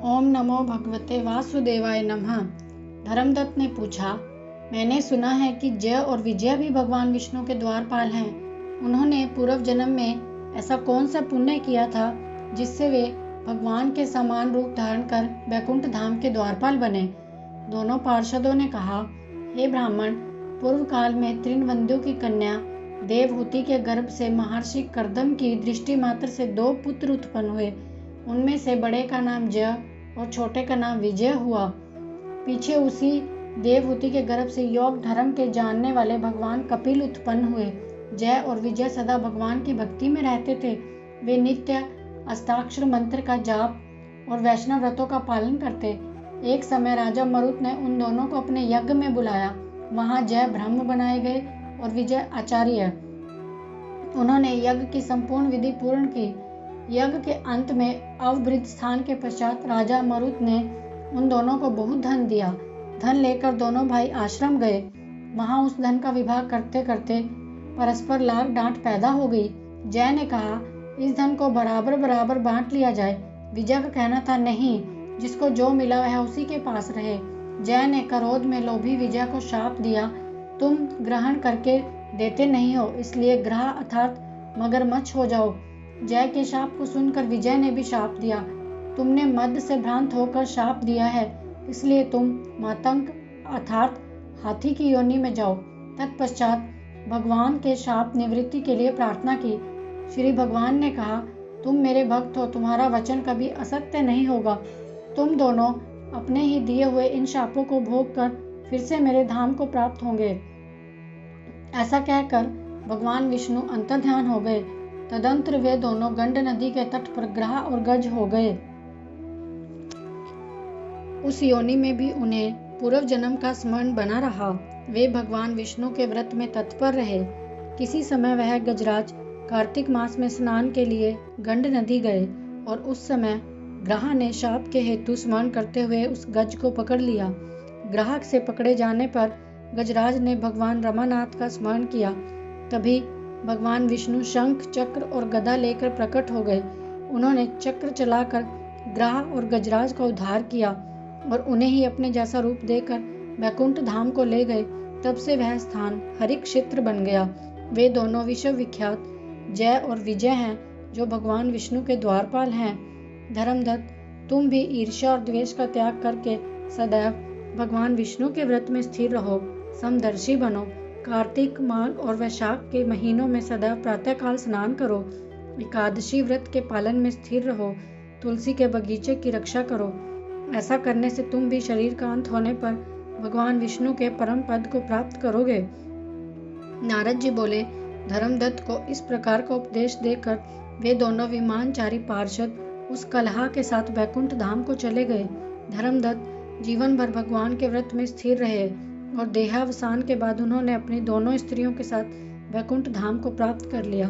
ओम नमो भगवते वासुदेवाय नमः। धर्मदत्त ने पूछा, मैंने सुना है कि जय और विजय भी भगवान विष्णु के द्वारपाल हैं। उन्होंने पूर्व जन्म में ऐसा कौन सा पुण्य किया था जिससे वे भगवान के समान रूप धारण कर वैकुंठ धाम के द्वारपाल बने। दोनों पार्षदों ने कहा, हे ब्राह्मण, पूर्व काल में तृणबंधु की कन्या देवहूति के गर्भ से महर्षि कर्दम की दृष्टि मात्र से 2 पुत्र उत्पन्न हुए। उनमें से बड़े का नाम जय और छोटे का नाम विजय हुआ। पीछे उसी देवहूति के गर्भ से योग धर्म के जानने वाले भगवान कपिल उत्पन्न हुए। जय और विजय सदा भगवान की भक्ति में रहते थे। वे नित्य अष्टाक्षर मंत्र का जाप और वैष्णव व्रतों का पालन करते। एक समय राजा मरुत ने उन दोनों को अपने यज्ञ में बुलाया। वहां जय ब्रह्म बनाए गए और विजय आचार्य। उन्होंने यज्ञ की संपूर्ण विधि पूर्ण की। यज्ञ के अंत में अवभृत स्थान के पश्चात राजा मरुत ने उन दोनों को बहुत धन दिया। धन लेकर दोनों भाई आश्रम गए। वहां उस धन का विभाग करते करते परस्पर लाग डांट पैदा हो गई। जय ने कहा, इस धन को बराबर बराबर बांट लिया जाए। विजय का कहना था, नहीं, जिसको जो मिला वह उसी के पास रहे। जय ने क्रोध में लोभी विजय को शाप दिया, तुम ग्रहण करके देते नहीं हो, इसलिए ग्रह अर्थात मगरमच्छ हो जाओ। जय के शाप को सुनकर विजय ने भी शाप दिया, तुमने मद से भ्रांत होकर शाप दिया है, इसलिए तुम मातंग अर्थात हाथी की योनि में जाओ। तत्पश्चात भगवान के शाप निवृत्ति के लिए प्रार्थना की। श्री भगवान ने कहा, तुम मेरे भक्त हो, तुम्हारा वचन कभी असत्य नहीं होगा। तुम दोनों अपने ही दिए हुए इन शापों को भोग कर फिर से मेरे धाम को प्राप्त होंगे। ऐसा कहकर भगवान विष्णु अंतर्ध्यान हो गए। तदंतर वे दोनों गंड नदी के तट पर ग्रह और गज हो गए। उस योनि में भी उन्हें पूर्व जन्म का स्मरण बना रहा। वे भगवान विष्णु के व्रत में तत्पर रहे। किसी समय वह गजराज कार्तिक मास में स्नान के लिए गंड नदी गए और उस समय ग्रह ने शाप के हेतु स्मरण करते हुए उस गज को पकड़ लिया। ग्रह से पकड़े जाने पर गजराज ने भगवान रमानाथ का स्मरण किया। तभी भगवान विष्णु शंख, चक्र और गदा लेकर प्रकट हो गए। उन्होंने चक्र चलाकर ग्रह और गजराज का उद्धार किया और उन्हें ही अपने जैसा रूप देकर वैकुंठ धाम को ले गए। तब से वह स्थान हरि क्षेत्र बन गया। वे दोनों विश्व विख्यात जय और विजय हैं, जो भगवान विष्णु के द्वारपाल हैं। धर्मदत्त, तुम भी ईर्ष्या और द्वेष का त्याग करके सदैव भगवान विष्णु के व्रत में स्थिर रहो। समदर्शी बनो। कार्तिक, माघ और वैशाख के महीनों में सदैव प्रातःकाल स्नान करो। एकादशी व्रत के पालन में स्थिर रहो। तुलसी के बगीचे की रक्षा करो। ऐसा करने से तुम भी शरीर का अंत होने पर भगवान विष्णु के परम पद को प्राप्त करोगे। नारद जी बोले, धर्मदत्त को इस प्रकार का उपदेश देकर वे दोनों विमानचारी पार्षद उस कलहा के साथ वैकुंठ धाम को चले गए। धर्मदत्त जीवन भर भगवान के व्रत में स्थिर रहे और देहावसान के बाद उन्होंने अपनी दोनों स्त्रियों के साथ वैकुंठ धाम को प्राप्त कर लिया।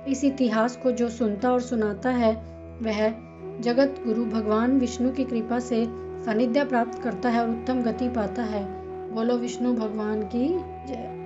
इस इतिहास को जो सुनता और सुनाता है वह जगत गुरु भगवान विष्णु की कृपा से सानिध्य प्राप्त करता है और उत्तम गति पाता है। बोलो विष्णु भगवान की जय।